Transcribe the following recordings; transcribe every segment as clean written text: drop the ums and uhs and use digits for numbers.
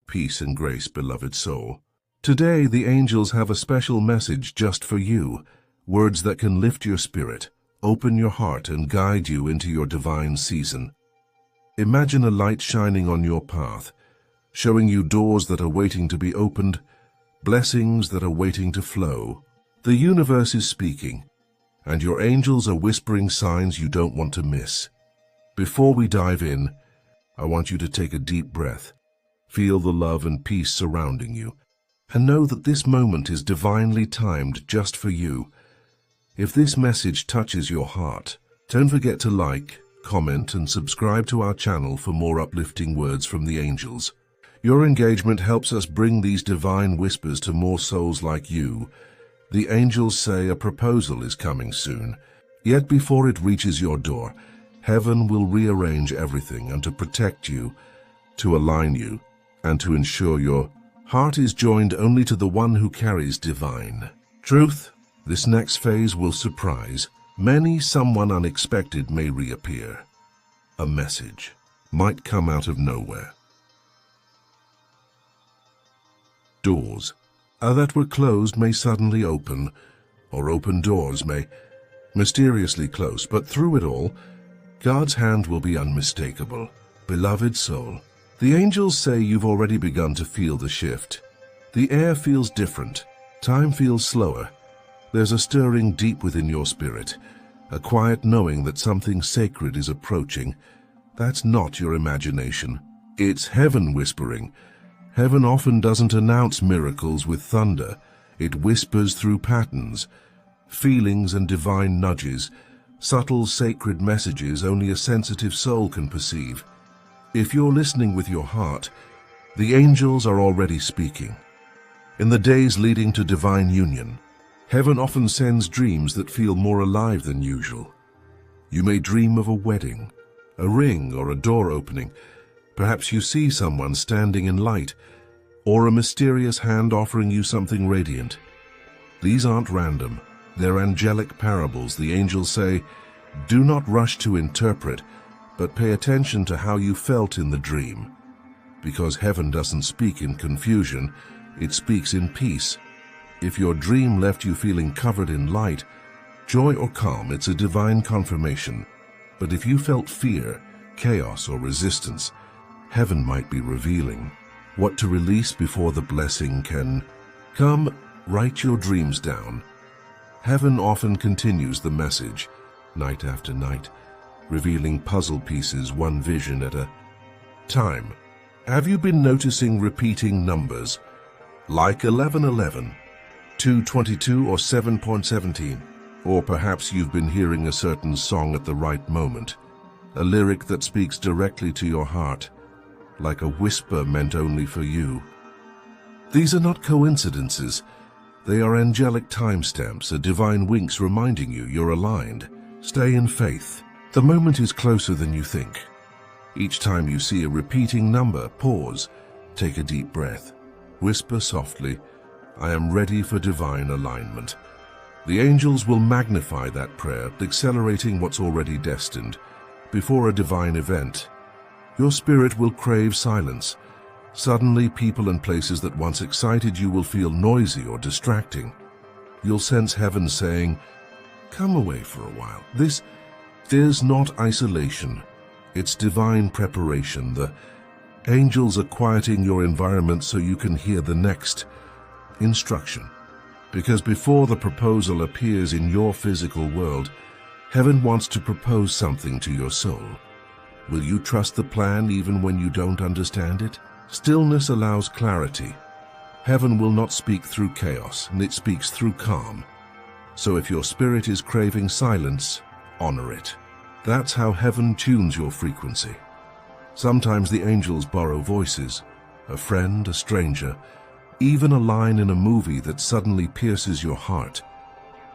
Peace and grace, beloved soul. Today, the angels have a special message just for you, words that can lift your spirit, open your heart, and guide you into your divine season. Imagine a light shining on your path, showing you doors that are waiting to be opened, blessings that are waiting to flow. The universe is speaking, and your angels are whispering signs you don't want to miss. Before we dive in, I want you to take a deep breath, feel the love and peace surrounding you, and know that this moment is divinely timed just for you. If this message touches your heart, don't forget to like, comment, and subscribe to our channel for more uplifting words from the angels. Your engagement helps us bring these divine whispers to more souls like you. The angels say a proposal is coming soon. Yet before it reaches your door, heaven will rearrange everything and to protect you, to align you, and to ensure your heart is joined only to the one who carries divine truth. This next phase will surprise many. Someone unexpected may reappear. A message might come out of nowhere. Doors that were closed may suddenly open, or open doors may mysteriously close, but through it all, God's hand will be unmistakable. Beloved soul, the angels say you've already begun to feel the shift. The air feels different. Time feels slower. There's a stirring deep within your spirit, a quiet knowing that something sacred is approaching. That's not your imagination. It's heaven whispering. Heaven often doesn't announce miracles with thunder. It whispers through patterns, feelings, and divine nudges, subtle sacred messages only a sensitive soul can perceive. If you're listening with your heart, the angels are already speaking. In the days leading to divine union, heaven often sends dreams that feel more alive than usual. You may dream of a wedding, a ring, or a door opening. Perhaps you see someone standing in light, or a mysterious hand offering you something radiant. These aren't random. They're angelic parables. The angels say, do not rush to interpret, but pay attention to how you felt in the dream. Because heaven doesn't speak in confusion, it speaks in peace. If your dream left you feeling covered in light, joy, or calm, it's a divine confirmation. But if you felt fear, chaos, or resistance, heaven might be revealing what to release before the blessing can come. Write your dreams down. Heaven often continues the message, night after night, revealing puzzle pieces, one vision at a time. Have you been noticing repeating numbers, like 1111, 222, or 7.17? Or perhaps you've been hearing a certain song at the right moment, a lyric that speaks directly to your heart, like a whisper meant only for you. These are not coincidences. They are angelic timestamps, a divine winks reminding you you're aligned. Stay in faith. The moment is closer than you think. Each time you see a repeating number, pause, take a deep breath, whisper softly, I am ready for divine alignment. The angels will magnify that prayer, accelerating what's already destined. Before a divine event, your spirit will crave silence. Suddenly, people and places that once excited you will feel noisy or distracting. You'll sense heaven saying, come away for a while. This is not isolation. It's divine preparation. The angels are quieting your environment so you can hear the next instruction. Because before the proposal appears in your physical world, heaven wants to propose something to your soul. Will you trust the plan even when you don't understand it? Stillness allows clarity. Heaven will not speak through chaos, and it speaks through calm. So if your spirit is craving silence, honor it. That's how heaven tunes your frequency. Sometimes the angels borrow voices, a friend, a stranger, even a line in a movie that suddenly pierces your heart.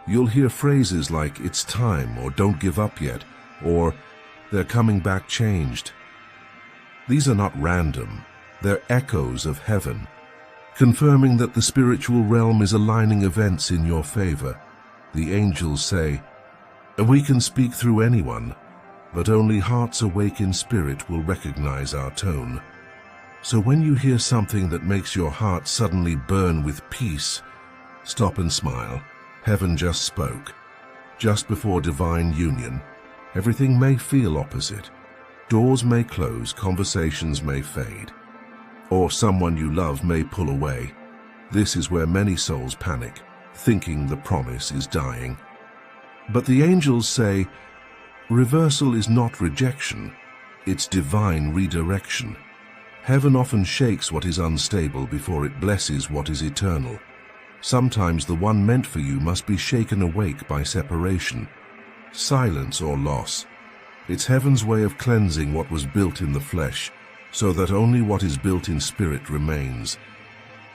You'll hear phrases like, it's time, or don't give up yet, or they're coming back changed. These are not random. They're echoes of heaven, confirming that the spiritual realm is aligning events in your favor. The angels say, we can speak through anyone, but only hearts awake in spirit will recognize our tone. So when you hear something that makes your heart suddenly burn with peace, stop and smile. Heaven just spoke. Just before divine union, everything may feel opposite. Doors may close, conversations may fade, or someone you love may pull away. This is where many souls panic, thinking the promise is dying. But the angels say, reversal is not rejection, it's divine redirection. Heaven often shakes what is unstable before it blesses what is eternal. Sometimes the one meant for you must be shaken awake by separation, silence or loss. It's heaven's way of cleansing what was built in the flesh, so that only what is built in spirit remains.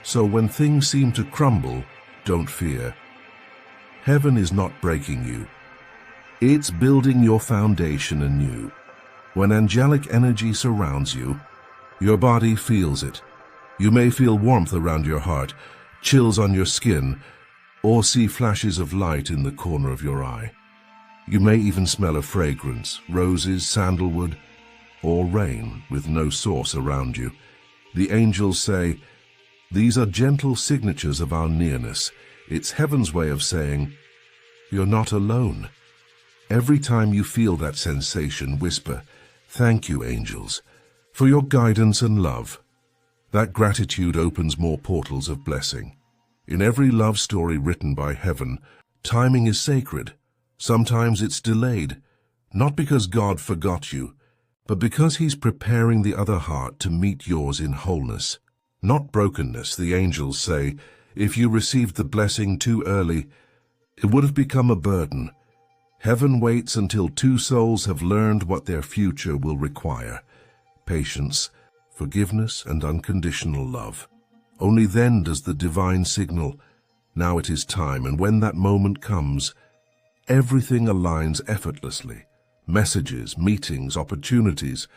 So when things seem to crumble, don't fear. Heaven is not breaking you. It's building your foundation anew. When angelic energy surrounds you, your body feels it. You may feel warmth around your heart, chills on your skin, or see flashes of light in the corner of your eye. You may even smell a fragrance, roses, sandalwood, or rain with no source around you. The angels say, these are gentle signatures of our nearness. It's heaven's way of saying, you're not alone. Every time you feel that sensation, whisper, thank you, angels, for your guidance and love. That gratitude opens more portals of blessing. In every love story written by heaven, timing is sacred. Sometimes it's delayed, not because God forgot you, but because he's preparing the other heart to meet yours in wholeness, not brokenness. The angels say, if you received the blessing too early, it would have become a burden. Heaven waits until two souls have learned what their future will require: patience, forgiveness, and unconditional love. Only then does the divine signal, now it is time, and when that moment comes, everything aligns effortlessly. Messages, meetings, opportunities,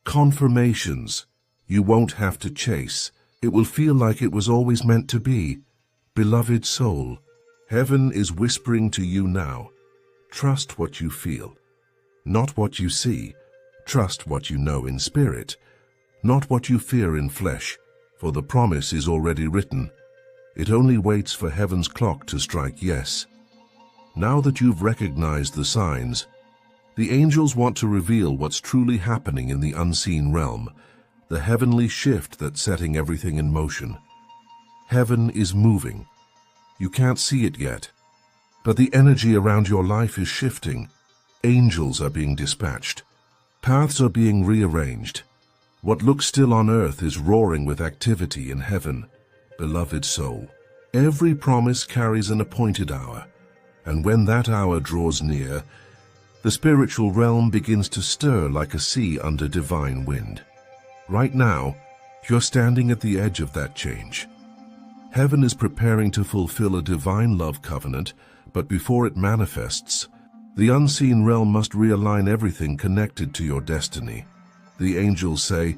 confirmations you won't have to chase. It will feel like it was always meant to be. Beloved soul, heaven is whispering to you now. Trust what you feel, not what you see. Trust what you know in spirit, not what you fear in flesh, for the promise is already written. It only waits for heaven's clock to strike yes. Now that you've recognized the signs, the angels want to reveal what's truly happening in the unseen realm, the heavenly shift that's setting everything in motion. Heaven is moving. You can't see it yet, but the energy around your life is shifting. Angels are being dispatched. Paths are being rearranged. What looks still on earth is roaring with activity in heaven. Beloved soul, every promise carries an appointed hour, and when that hour draws near, the spiritual realm begins to stir like a sea under divine wind. Right now, you're standing at the edge of that change. Heaven is preparing to fulfill a divine love covenant, but before it manifests, the unseen realm must realign everything connected to your destiny. The angels say,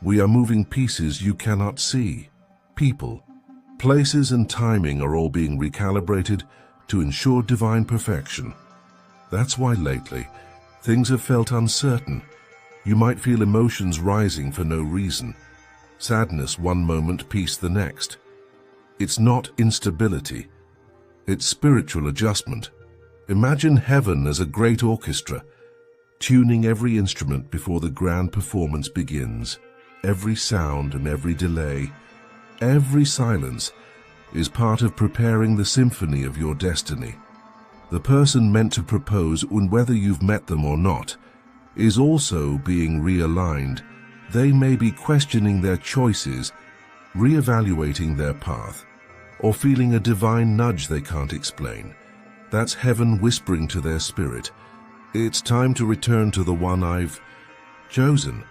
we are moving pieces you cannot see. People, places, and timing are all being recalibrated to ensure divine perfection. That's why lately, things have felt uncertain. You might feel emotions rising for no reason. Sadness one moment, peace the next. It's not instability. It's spiritual adjustment. Imagine heaven as a great orchestra, tuning every instrument before the grand performance begins. Every sound and every delay, every silence is part of preparing the symphony of your destiny. The person meant to propose, and whether you've met them or not, is also being realigned. They may be questioning their choices, reevaluating their path, or feeling a divine nudge they can't explain. That's heaven whispering to their spirit, it's time to return to the one I've chosen.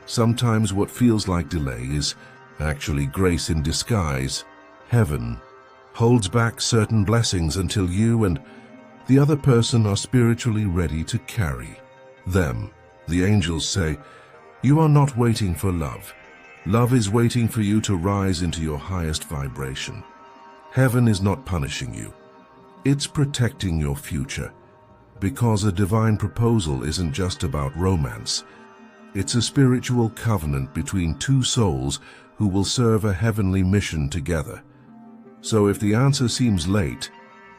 Sometimes what feels like delay is actually grace in disguise. Heaven holds back certain blessings until you and the other person are spiritually ready to carry them. The angels say, you are not waiting for love. Love is waiting for you to rise into your highest vibration. Heaven is not punishing you. It's protecting your future. Because a divine proposal isn't just about romance. It's a spiritual covenant between two souls who will serve a heavenly mission together. So if the answer seems late,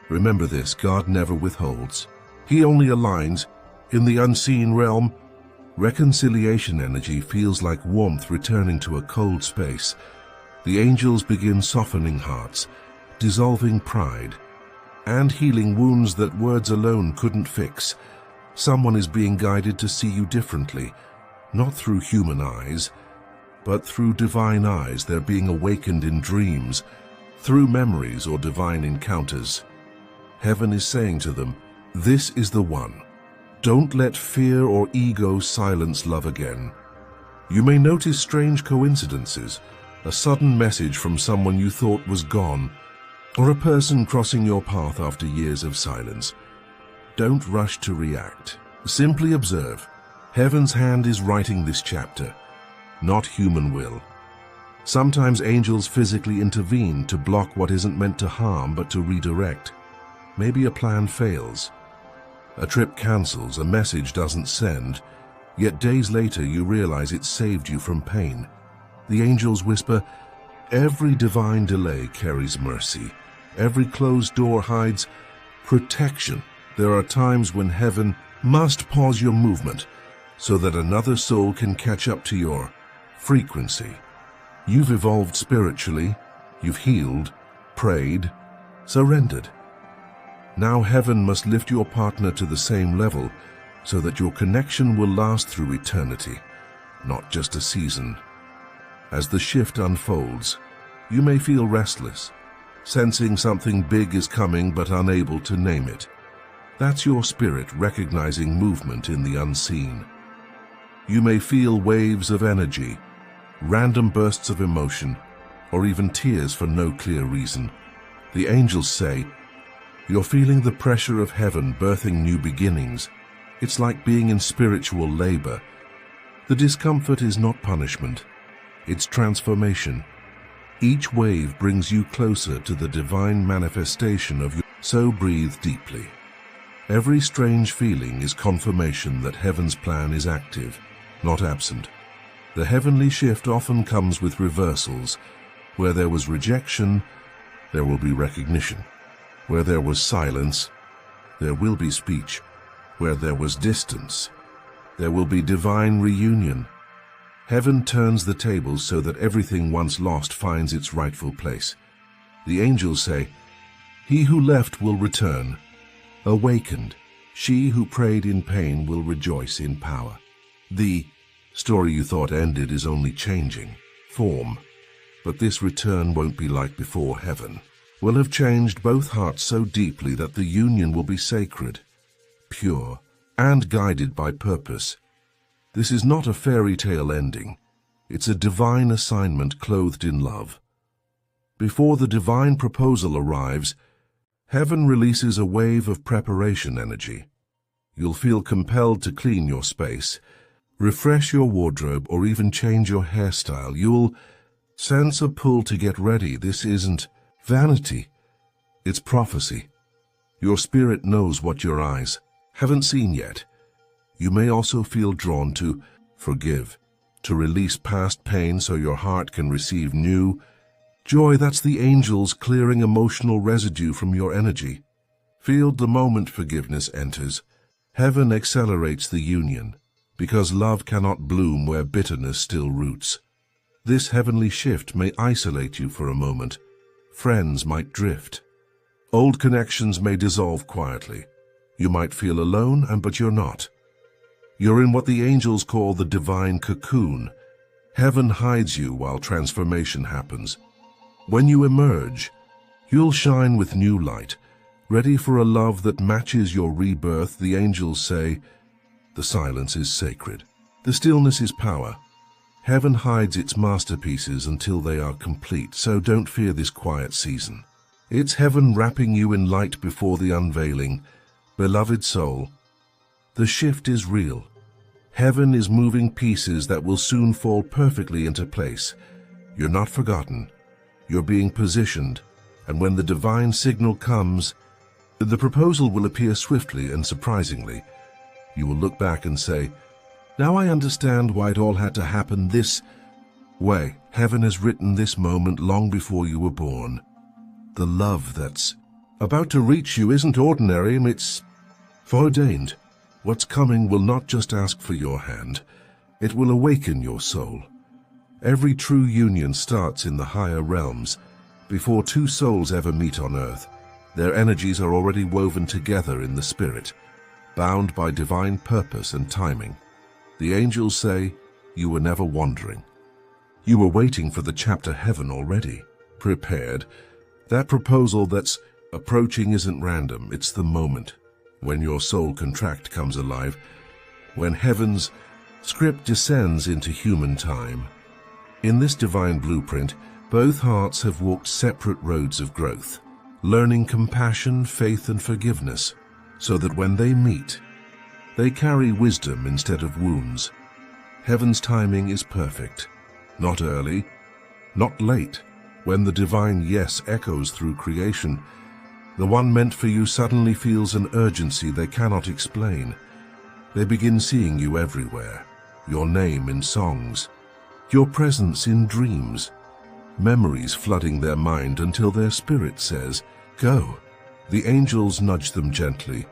remember this: God never withholds. He only aligns. In the unseen realm, reconciliation energy feels like warmth returning to a cold space. The angels begin softening hearts, dissolving pride, and healing wounds that words alone couldn't fix. Someone is being guided to see you differently, not through human eyes, but through divine eyes. They're being awakened in dreams, through memories or divine encounters. Heaven is saying to them, "This is the one. Don't let fear or ego silence love again." You may notice strange coincidences, a sudden message from someone you thought was gone, or a person crossing your path after years of silence. Don't rush to react. Simply observe. Heaven's hand is writing this chapter, not human will. Sometimes angels physically intervene to block what isn't meant to harm but to redirect. Maybe a plan fails. A trip cancels, a message doesn't send, yet days later you realize it saved you from pain. The angels whisper, "Every divine delay carries mercy. Every closed door hides protection." There are times when heaven must pause your movement so that another soul can catch up to your frequency. You've evolved spiritually, you've healed, prayed, surrendered. Now heaven must lift your partner to the same level so that your connection will last through eternity, not just a season. As the shift unfolds, you may feel restless, sensing something big is coming but unable to name it. That's your spirit recognizing movement in the unseen. You may feel waves of energy, random bursts of emotion, or even tears for no clear reason. The angels say, "You're feeling the pressure of heaven birthing new beginnings." It's like being in spiritual labor. The discomfort is not punishment, it's transformation. Each wave brings you closer to the divine manifestation of your... So breathe deeply. Every strange feeling is confirmation that heaven's plan is active, not absent. The heavenly shift often comes with reversals. Where there was rejection, there will be recognition. Where there was silence, there will be speech. Where there was distance, there will be divine reunion. Heaven turns the tables so that everything once lost finds its rightful place. The angels say, "He who left will return. Awakened, she who prayed in pain will rejoice in power." The story you thought ended is only changing form. But this return won't be like before. Heaven will have changed both hearts so deeply that the union will be sacred, pure, and guided by purpose. This is not a fairy tale ending. It's a divine assignment clothed in love. Before the divine proposal arrives, heaven releases a wave of preparation energy. You'll feel compelled to clean your space, refresh your wardrobe, or even change your hairstyle. You'll sense a pull to get ready. This isn't vanity, it's prophecy. Your spirit knows what your eyes haven't seen yet. You may also feel drawn to forgive, to release past pain so your heart can receive new joy. That's the angels clearing emotional residue from your energy. Feel the moment forgiveness enters. Heaven accelerates the union, because love cannot bloom where bitterness still roots. This heavenly shift may isolate you for a moment. Friends might drift. Old connections may dissolve quietly. You might feel alone, but you're not. You're in what the angels call the divine cocoon. Heaven hides you while transformation happens. When you emerge, you'll shine with new light, ready for a love that matches your rebirth. The angels say, "The silence is sacred. The stillness is power." Heaven hides its masterpieces until they are complete, so don't fear this quiet season. It's heaven wrapping you in light before the unveiling. Beloved soul, the shift is real. Heaven is moving pieces that will soon fall perfectly into place. You're not forgotten. You're being positioned, and when the divine signal comes, the proposal will appear swiftly and surprisingly. You will look back and say, Now I understand why it all had to happen this way. Heaven has written this moment long before you were born. The love that's about to reach you isn't ordinary, it's foreordained. What's coming will not just ask for your hand, it will awaken your soul. Every true union starts in the higher realms. Before two souls ever meet on earth, their energies are already woven together in the spirit, bound by divine purpose and timing. The angels say, you were never wandering. You were waiting for the chapter heaven already, prepared. That proposal that's approaching isn't random, it's the moment when your soul contract comes alive, when heaven's script descends into human time. In this divine blueprint, both hearts have walked separate roads of growth, learning compassion, faith, and forgiveness, so that when they meet, they carry wisdom instead of wounds. Heaven's timing is perfect, not early, not late. When the divine yes echoes through creation, the one meant for you suddenly feels an urgency they cannot explain. They begin seeing you everywhere, your name in songs, your presence in dreams, memories flooding their mind until their spirit says, go. The angels nudge them gently.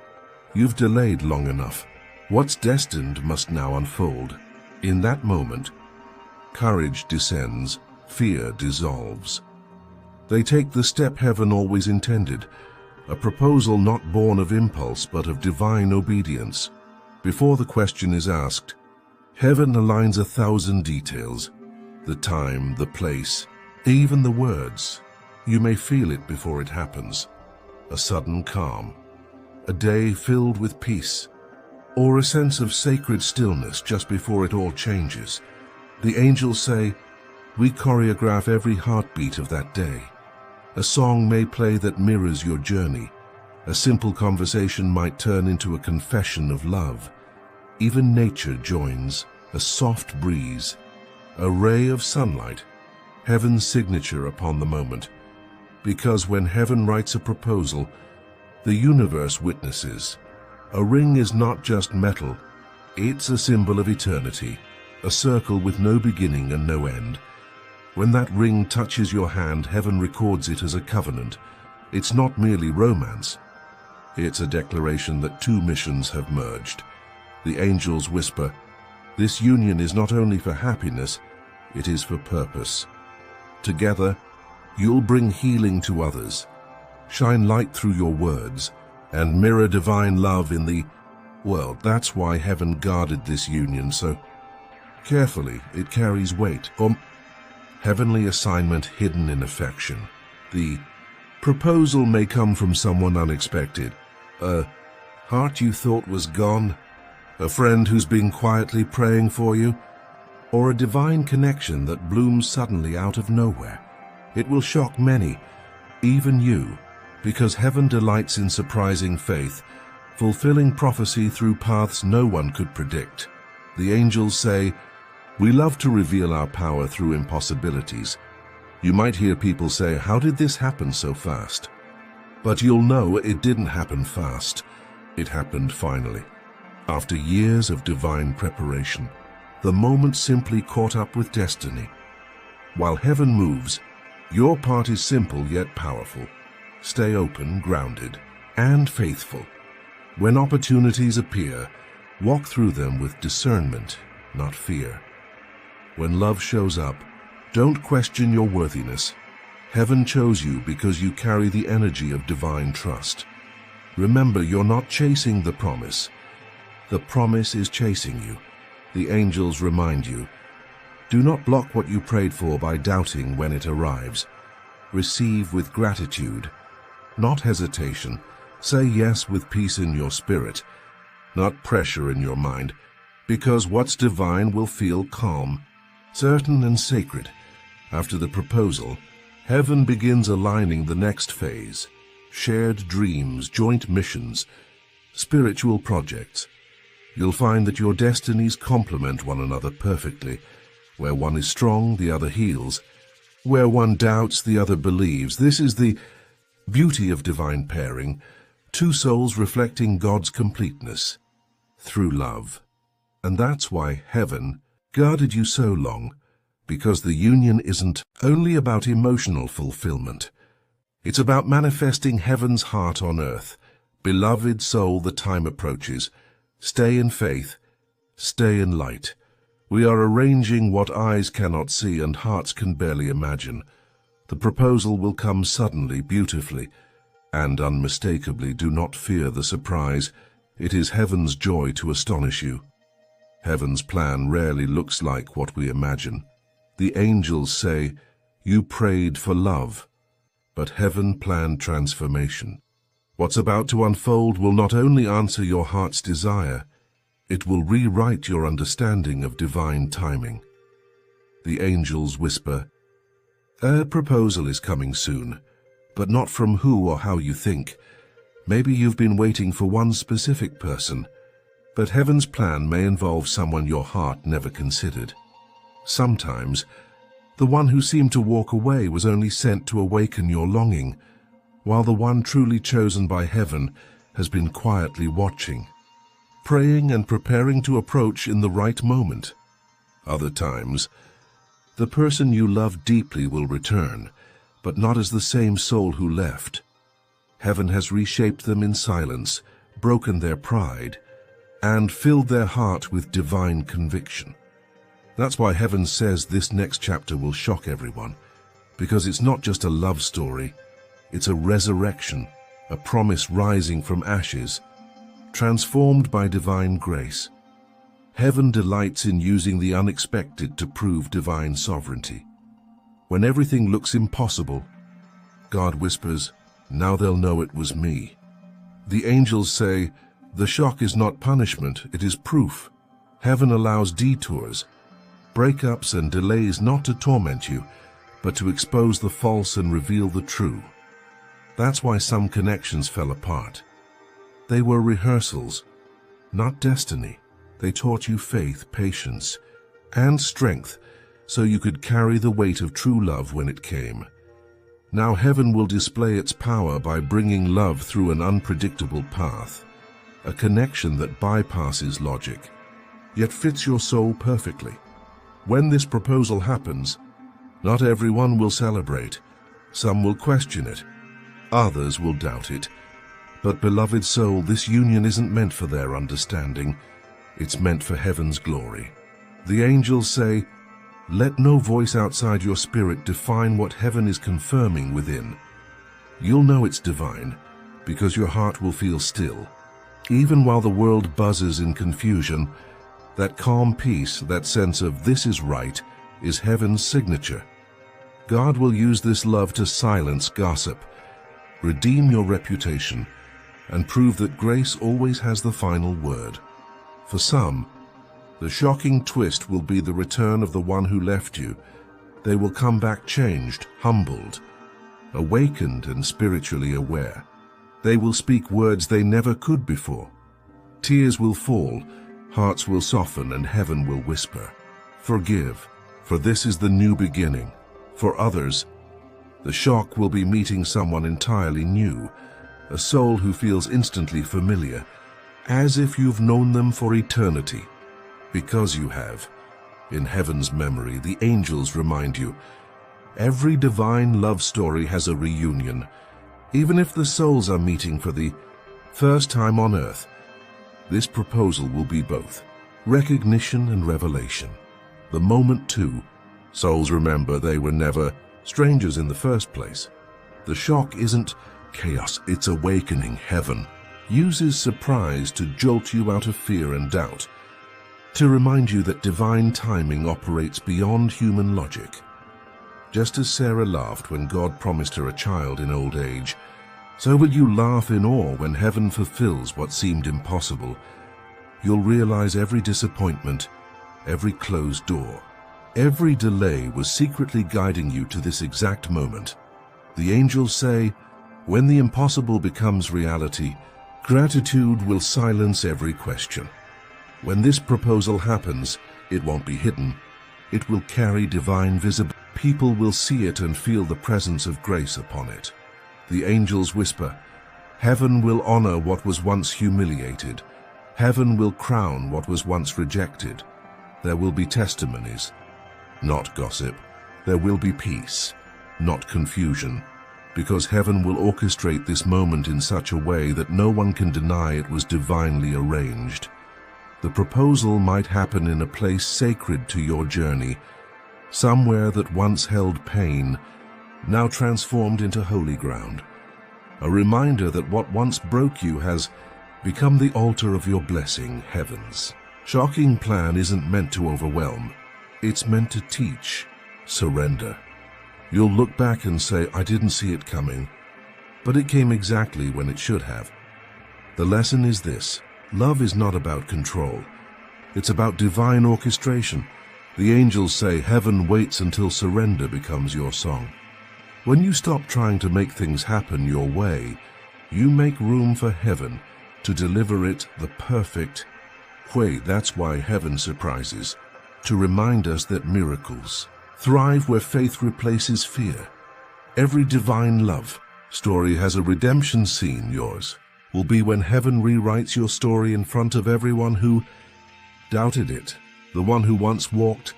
You've delayed long enough. What's destined must now unfold. In that moment, courage descends, fear dissolves. They take the step heaven always intended, a proposal not born of impulse but of divine obedience. Before the question is asked, heaven aligns 1,000 details, the time, the place, even the words. You may feel it before it happens, a sudden calm, a day filled with peace, or a sense of sacred stillness just before it all changes. The angels say, we choreograph every heartbeat of that day. A song may play that mirrors your journey. A simple conversation might turn into a confession of love. Even nature joins, a soft breeze, a ray of sunlight, heaven's signature upon the moment. Because when heaven writes a proposal, the universe witnesses. A ring is not just metal, it's a symbol of eternity, a circle with no beginning and no end. When that ring touches your hand, heaven records it as a covenant. It's not merely romance. It's a declaration that two missions have merged. The angels whisper, this union is not only for happiness, it is for purpose. Together, you'll bring healing to others, shine light through your words, and mirror divine love in the world. That's why heaven guarded this union so carefully. It carries weight. Heavenly assignment hidden in affection. The proposal may come from someone unexpected. A heart you thought was gone, a friend who's been quietly praying for you, or a divine connection that blooms suddenly out of nowhere. It will shock many, even you, because heaven delights in surprising faith, fulfilling prophecy through paths no one could predict. The angels say, we love to reveal our power through impossibilities. You might hear people say, how did this happen so fast? But you'll know it didn't happen fast. It happened finally. After years of divine preparation, the moment simply caught up with destiny. While heaven moves, your part is simple yet powerful. Stay open, grounded, and faithful. When opportunities appear, walk through them with discernment, not fear. When love shows up, don't question your worthiness. Heaven chose you because you carry the energy of divine trust. Remember, you're not chasing the promise. The promise is chasing you. The angels remind you. Do not block what you prayed for by doubting when it arrives. Receive with gratitude, not hesitation. Say yes with peace in your spirit, not pressure in your mind, because what's divine will feel calm, certain and sacred. After the proposal, heaven begins aligning the next phase. Shared dreams, joint missions, spiritual projects. You'll find that your destinies complement one another perfectly. Where one is strong, the other heals. Where one doubts, the other believes. This is the beauty of divine pairing, two souls reflecting God's completeness through love. And that's why heaven guarded you so long, because the union isn't only about emotional fulfillment. It's about manifesting heaven's heart on earth. Beloved soul, the time approaches. Stay in faith, stay in light. We are arranging what eyes cannot see and hearts can barely imagine. The proposal will come suddenly, beautifully, and unmistakably. Do not fear the surprise. It is heaven's joy to astonish you. Heaven's plan rarely looks like what we imagine. The angels say, "You prayed for love," but heaven planned transformation. What's about to unfold will not only answer your heart's desire, it will rewrite your understanding of divine timing. The angels whisper, "A proposal is coming soon, but not from who or how you think. Maybe you've been waiting for one specific person, but heaven's plan may involve someone your heart never considered. Sometimes, the one who seemed to walk away was only sent to awaken your longing, while the one truly chosen by heaven has been quietly watching, praying and preparing to approach in the right moment. Other times, the person you love deeply will return, but not as the same soul who left. Heaven has reshaped them in silence, broken their pride, and filled their heart with divine conviction. That's why heaven says this next chapter will shock everyone, because it's not just a love story, it's a resurrection, a promise rising from ashes, transformed by divine grace. Heaven delights in using the unexpected to prove divine sovereignty. When everything looks impossible, God whispers, "Now they'll know it was me." The angels say, "The shock is not punishment, it is proof." Heaven allows detours, breakups and delays not to torment you, but to expose the false and reveal the true. That's why some connections fell apart. They were rehearsals, not destiny. They taught you faith, patience, and strength so you could carry the weight of true love when it came. Now heaven will display its power by bringing love through an unpredictable path, a connection that bypasses logic, yet fits your soul perfectly. When this proposal happens, not everyone will celebrate. Some will question it. Others will doubt it. But beloved soul, this union isn't meant for their understanding. It's meant for heaven's glory. The angels say, "Let no voice outside your spirit define what heaven is confirming within." You'll know it's divine because your heart will feel still. Even while the world buzzes in confusion, that calm peace, that sense of "this is right," is heaven's signature. God will use this love to silence gossip, redeem your reputation, and prove that grace always has the final word. For some, the shocking twist will be the return of the one who left you. They will come back changed, humbled, awakened and spiritually aware. They will speak words they never could before. Tears will fall, hearts will soften, and heaven will whisper, "Forgive, for this is the new beginning." For others, the shock will be meeting someone entirely new, a soul who feels instantly familiar, as if you've known them for eternity. Because you have. In heaven's memory, the angels remind you, every divine love story has a reunion, even if the souls are meeting for the first time on earth. This proposal will be both recognition and revelation. The moment, too, souls remember they were never strangers in the first place. The shock isn't chaos, it's awakening. Heaven uses surprise to jolt you out of fear and doubt, to remind you that divine timing operates beyond human logic. Just as Sarah laughed when God promised her a child in old age, so will you laugh in awe when heaven fulfills what seemed impossible. You'll realize every disappointment, every closed door, every delay was secretly guiding you to this exact moment. The angels say, when the impossible becomes reality, gratitude will silence every question. When this proposal happens, it won't be hidden. It will carry divine visibility. People will see it and feel the presence of grace upon it. The angels whisper, heaven will honor what was once humiliated, Heaven will crown what was once rejected. There will be testimonies, not gossip. There will be peace, not confusion, because heaven will orchestrate this moment in such a way that no one can deny it was divinely arranged. The proposal might happen in a place sacred to your journey, somewhere that once held pain, now transformed into holy ground. A reminder that what once broke you has become the altar of your blessing, heavens. Shocking plan isn't meant to overwhelm. It's meant to teach. Surrender. You'll look back and say, I didn't see it coming, but it came exactly when it should have. The lesson is this: love is not about control. It's about divine orchestration. The angels say heaven waits until surrender becomes your song. When you stop trying to make things happen your way, you make room for heaven to deliver it the perfect way. That's why heaven surprises, to remind us that miracles thrive where faith replaces fear. Every divine love story has a redemption scene. Yours will be when heaven rewrites your story in front of everyone who doubted it. The one who once walked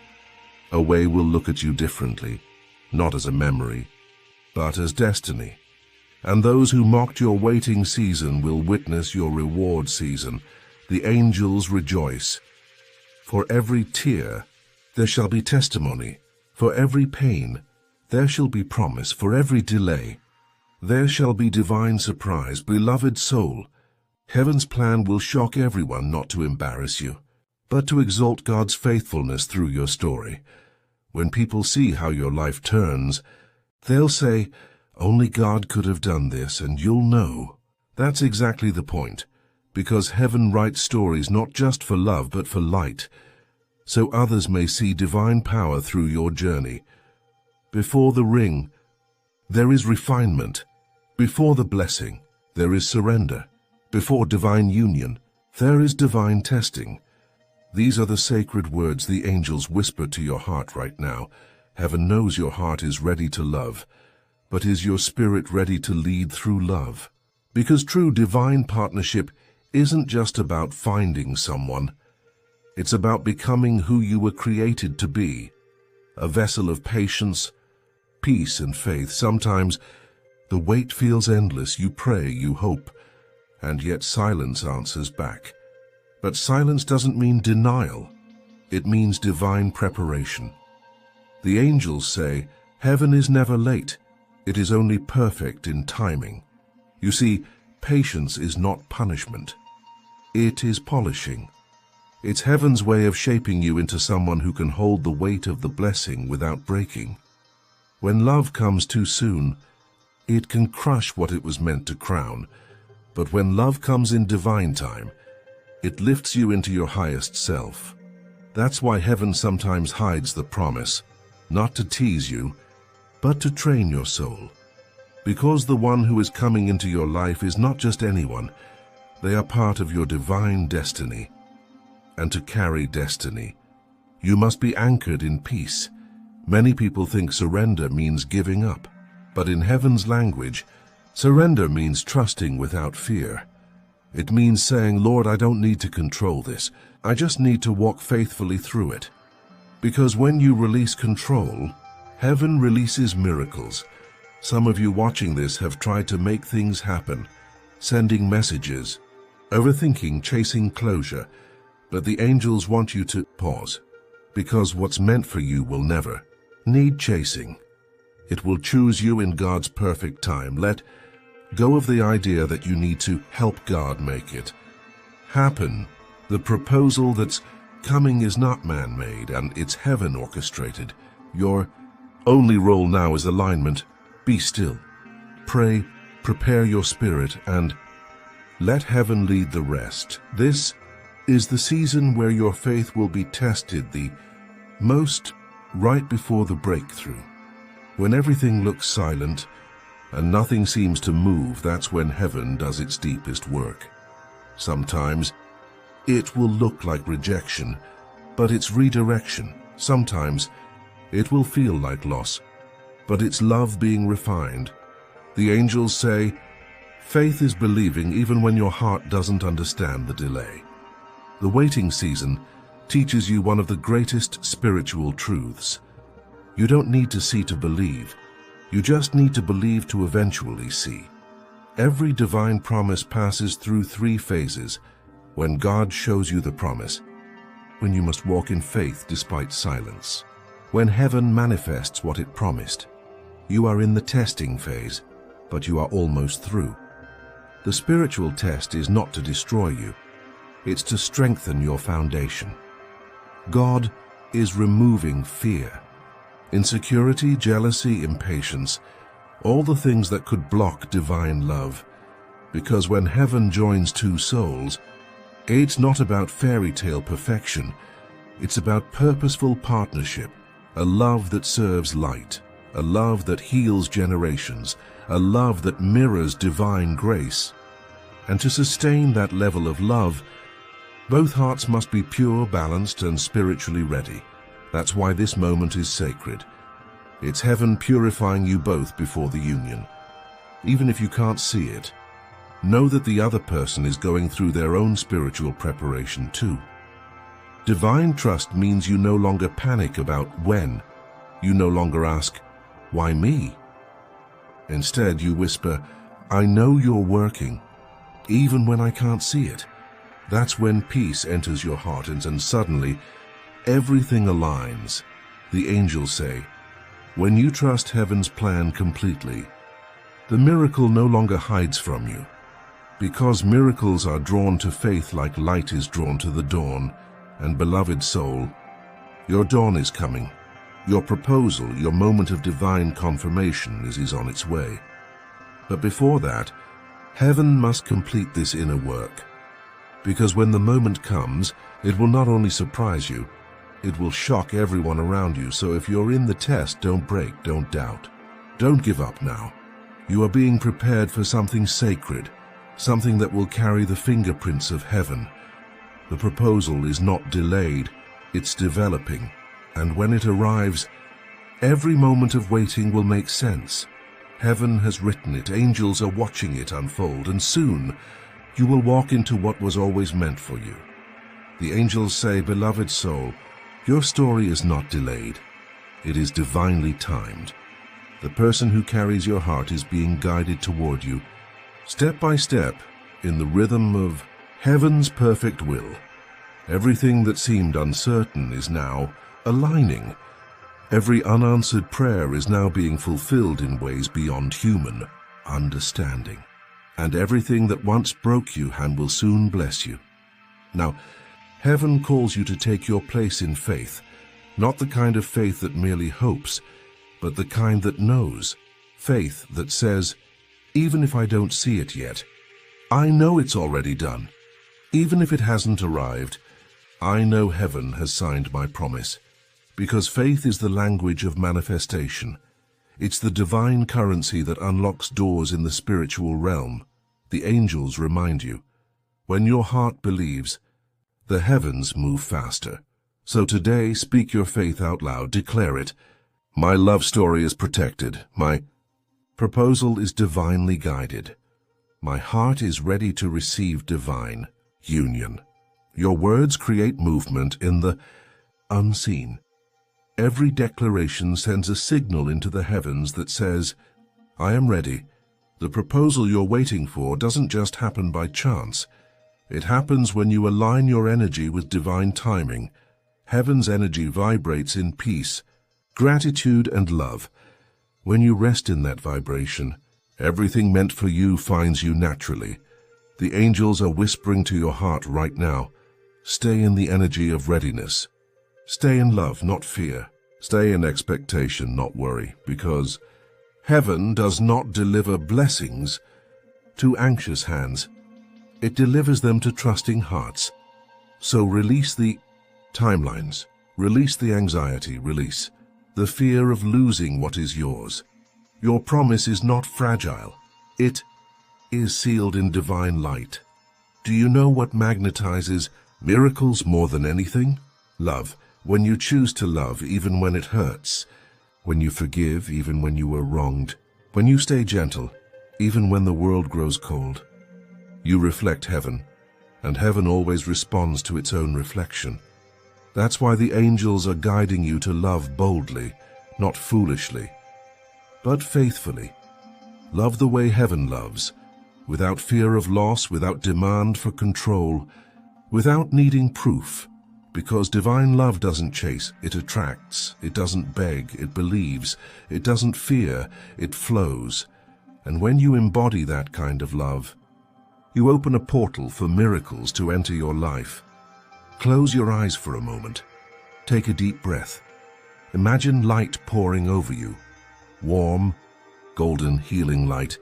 away will look at you differently, not as a memory, but as destiny. And those who mocked your waiting season will witness your reward season. The angels rejoice. For every tear there shall be testimony. For every pain there shall be promise. For every delay there shall be divine surprise. Beloved soul, heaven's plan will shock everyone, not to embarrass you, but to exalt God's faithfulness through your story. When people see how your life turns, they'll say, only God could have done this, and you'll know. That's exactly the point, because heaven writes stories not just for love but for light, so others may see divine power through your journey. Before the ring, there is refinement. Before the blessing, there is surrender. Before divine union, there is divine testing. These are the sacred words the angels whisper to your heart right now. Heaven knows your heart is ready to love, but is your spirit ready to lead through love? Because true divine partnership isn't just about finding someone. It's about becoming who you were created to be, a vessel of patience, peace, and faith. Sometimes the wait feels endless. You pray, you hope, and yet silence answers back. But silence doesn't mean denial. It means divine preparation. The angels say, heaven is never late. It is only perfect in timing. You see, patience is not punishment. It is polishing. It's heaven's way of shaping you into someone who can hold the weight of the blessing without breaking. When love comes too soon, it can crush what it was meant to crown. But when love comes in divine time, it lifts you into your highest self. That's why heaven sometimes hides the promise, not to tease you, but to train your soul. Because the one who is coming into your life is not just anyone. They are part of your divine destiny. And to carry destiny, you must be anchored in peace. Many people think surrender means giving up. But in heaven's language, surrender means trusting without fear. It means saying, Lord, I don't need to control this. I just need to walk faithfully through it. Because when you release control, heaven releases miracles. Some of you watching this have tried to make things happen, sending messages, overthinking, chasing closure. But the angels want you to pause, because what's meant for you will never need chasing. It will choose you in God's perfect time. Let go of the idea that you need to help God make it happen. The proposal that's coming is not man-made, and it's heaven orchestrated. Your only role now is alignment. Be still. Pray, prepare your spirit, and let heaven lead the rest. This is the season where your faith will be tested the most, right before the breakthrough. When everything looks silent and nothing seems to move, that's when heaven does its deepest work. Sometimes it will look like rejection, but it's redirection. Sometimes it will feel like loss, but it's love being refined. The angels say, faith is believing even when your heart doesn't understand the delay. The waiting season teaches you one of the greatest spiritual truths. You don't need to see to believe. You just need to believe to eventually see. Every divine promise passes through 3 phases. When God shows you the promise, when you must walk in faith despite silence, when heaven manifests what it promised. You are in the testing phase, but you are almost through. The spiritual test is not to destroy you. It's to strengthen your foundation. God is removing fear, insecurity, jealousy, impatience, all the things that could block divine love. Because when heaven joins 2 souls, it's not about fairy tale perfection. It's about purposeful partnership, a love that serves light, a love that heals generations, a love that mirrors divine grace. And to sustain that level of love, both hearts must be pure, balanced, and spiritually ready. That's why this moment is sacred. It's heaven purifying you both before the union. Even if you can't see it, know that the other person is going through their own spiritual preparation too. Divine trust means you no longer panic about when. You no longer ask, "Why me?" Instead, you whisper, "I know you're working, even when I can't see it." That's when peace enters your heart, and suddenly, everything aligns. The angels say, when you trust heaven's plan completely, the miracle no longer hides from you. Because miracles are drawn to faith like light is drawn to the dawn, and beloved soul, your dawn is coming. Your proposal, your moment of divine confirmation is on its way. But before that, heaven must complete this inner work. Because when the moment comes, it will not only surprise you, it will shock everyone around you. So if you're in the test, don't break, don't doubt. Don't give up now. You are being prepared for something sacred, something that will carry the fingerprints of heaven. The proposal is not delayed, it's developing. And when it arrives, every moment of waiting will make sense. Heaven has written it, angels are watching it unfold, and soon you will walk into what was always meant for you. The angels say, "Beloved soul, your story is not delayed. It is divinely timed. The person who carries your heart is being guided toward you, step by step, in the rhythm of heaven's perfect will. Everything that seemed uncertain is now aligning. Every unanswered prayer is now being fulfilled in ways beyond human understanding. And everything that once broke you and will soon bless you." Now, heaven calls you to take your place in faith, not the kind of faith that merely hopes, but the kind that knows, faith that says, "Even if I don't see it yet, I know it's already done. Even if it hasn't arrived, I know heaven has signed my promise." Because faith is the language of manifestation. It's the divine currency that unlocks doors in the spiritual realm. The angels remind you, when your heart believes, the heavens move faster. So today, speak your faith out loud, declare it. My love story is protected. My proposal is divinely guided. My heart is ready to receive divine union. Your words create movement in the unseen. Every declaration sends a signal into the heavens that says, "I am ready." The proposal you're waiting for doesn't just happen by chance. It happens when you align your energy with divine timing. Heaven's energy vibrates in peace, gratitude, and love. When you rest in that vibration, everything meant for you finds you naturally. The angels are whispering to your heart right now, stay in the energy of readiness. Stay in love, not fear. Stay in expectation, not worry, because heaven does not deliver blessings to anxious hands. It delivers them to trusting hearts. So release the timelines, release the anxiety, release the fear of losing what is yours. Your promise is not fragile. It is sealed in divine light. Do you know what magnetizes miracles more than anything? Love. When you choose to love even when it hurts, when you forgive even when you were wronged, when you stay gentle even when the world grows cold, you reflect heaven. and heaven always responds to its own reflection. That's why the angels are guiding you to love boldly, not foolishly, but faithfully. Love the way heaven loves, without fear of loss, without demand for control, without needing proof, because divine love doesn't chase, it attracts, it doesn't beg, it believes, it doesn't fear, it flows. And when you embody that kind of love, you open a portal for miracles to enter your life. Close your eyes for a moment. Take a deep breath. Imagine light pouring over you. Warm, golden, healing light.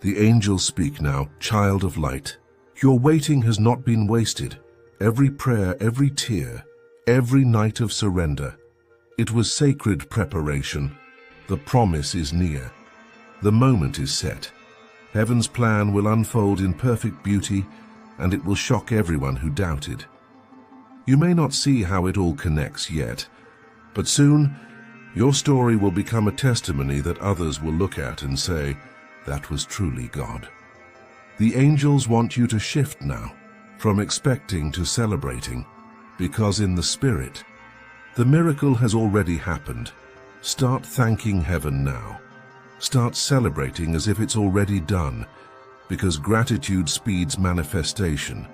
The angels speak now, child of light. Your waiting has not been wasted. Every prayer, every tear, every night of surrender. It was sacred preparation. The promise is near. The moment is set. Heaven's plan will unfold in perfect beauty, and it will shock everyone who doubted. You may not see how it all connects yet, but soon your story will become a testimony that others will look at and say, that was truly God. The angels want you to shift now, from expecting to celebrating, because in the Spirit, the miracle has already happened. Start thanking heaven now. Start celebrating as if it's already done, because gratitude speeds manifestation.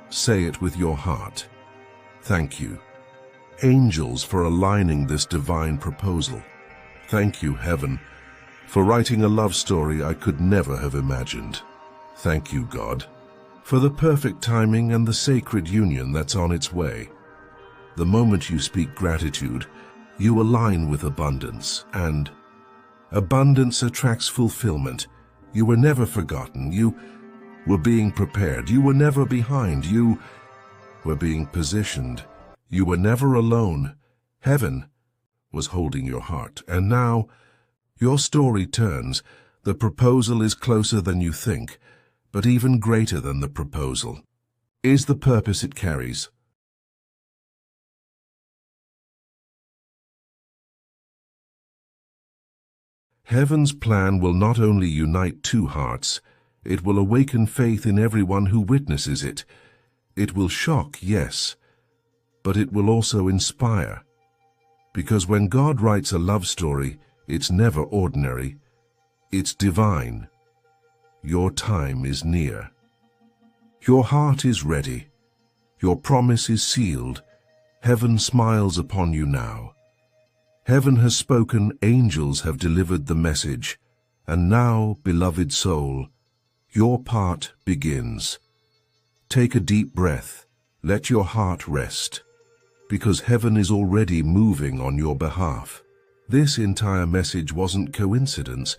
Say it with your heart. Thank you, angels, for aligning this divine proposal. Thank you, heaven, for writing a love story I could never have imagined. Thank you, God, for the perfect timing and the sacred union that's on its way. The moment you speak gratitude, you align with abundance, and abundance attracts fulfillment. You were never forgotten. You were being prepared. You were never behind. You were being positioned. You were never alone. Heaven was holding your heart. And now your story turns. The proposal is closer than you think, but even greater than the proposal is the purpose it carries. Heaven's plan will not only unite two hearts, it will awaken faith in everyone who witnesses it. It will shock, yes, but it will also inspire. Because when God writes a love story, it's never ordinary, it's divine. Your time is near. Your heart is ready. Your promise is sealed. Heaven smiles upon you now. Heaven has spoken, angels have delivered the message, and now, beloved soul, your part begins. Take a deep breath, let your heart rest, because heaven is already moving on your behalf. This entire message wasn't coincidence,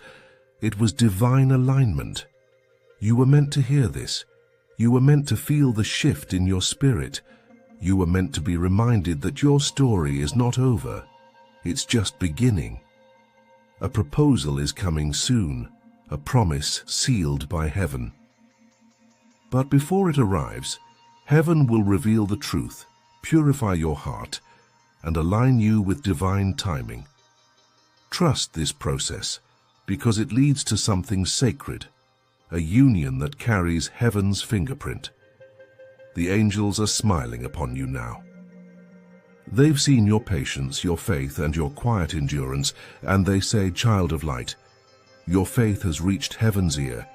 it was divine alignment. You were meant to hear this. You were meant to feel the shift in your spirit. You were meant to be reminded that your story is not over. It's just beginning. A proposal is coming soon, a promise sealed by heaven. But before it arrives, heaven will reveal the truth, purify your heart, and align you with divine timing. Trust this process, because it leads to something sacred, a union that carries heaven's fingerprint. The angels are smiling upon you now. They've seen your patience, your faith, and your quiet endurance, and they say, child of light, your faith has reached heaven's ear.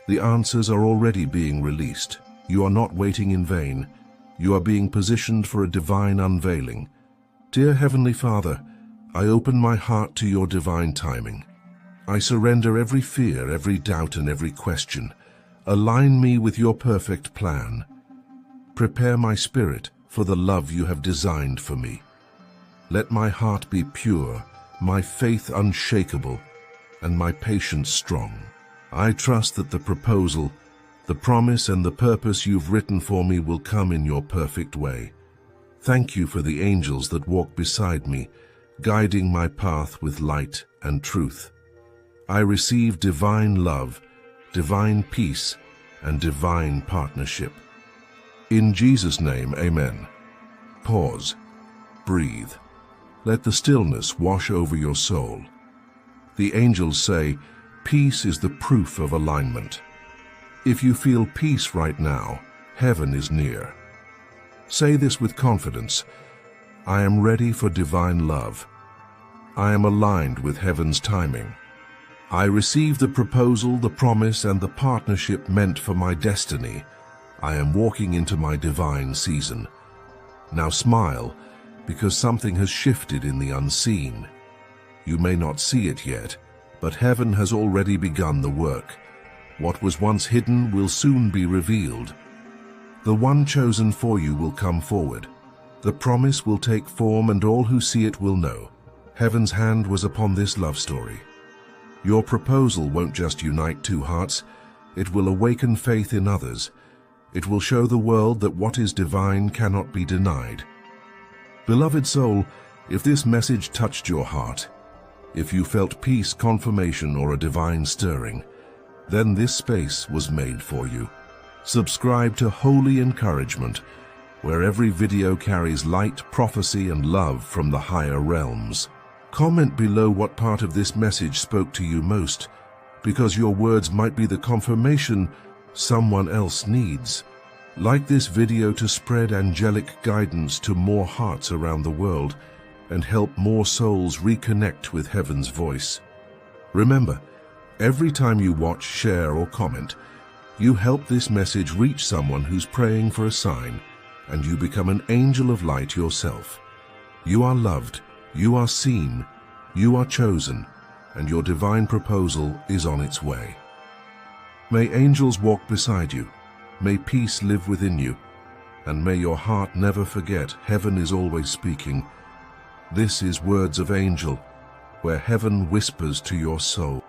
The answers are already being released. You are not waiting in vain. You are being positioned for a divine unveiling. Dear Heavenly Father, I open my heart to your divine timing. I surrender every fear, every doubt, and every question. Align me with your perfect plan. Prepare my spirit for the love you have designed for me. Let my heart be pure, my faith unshakable, and my patience strong. I trust that the proposal, the promise, and the purpose you've written for me will come in your perfect way. Thank you for the angels that walk beside me, guiding my path with light and truth. I receive divine love, divine peace, and divine partnership. In Jesus' name, amen. Pause. Breathe. Let the stillness wash over your soul. The angels say, peace is the proof of alignment. If you feel peace right now, Heaven is near. Say this with confidence. I am ready for divine love. I am aligned with heaven's timing. I receive the proposal, the promise, and the partnership meant for my destiny. I am walking into my divine season. Now smile, because something has shifted in the unseen. You may not see it yet, but heaven has already begun the work. What was once hidden will soon be revealed. The one chosen for you will come forward. The promise will take form, and all who see it will know. Heaven's hand was upon this love story. Your proposal won't just unite two hearts, it will awaken faith in others. It will show the world that what is divine cannot be denied. Beloved soul, if this message touched your heart, if you felt peace, confirmation, or a divine stirring, then this space was made for you. Subscribe to Holy Encouragement, where every video carries light, prophecy, and love from the higher realms. Comment below what part of this message spoke to you most, because your words might be the confirmation someone else needs. Like this video to spread angelic guidance to more hearts around the world and help more souls reconnect with heaven's voice. Remember, every time you watch, share, or comment, you help this message reach someone who's praying for a sign, and you become an angel of light yourself. You are loved, you are seen, you are chosen, and your divine proposal is on its way. May angels walk beside you, may peace live within you, and may your heart never forget heaven is always speaking. This is Words of Angel, where heaven whispers to your soul.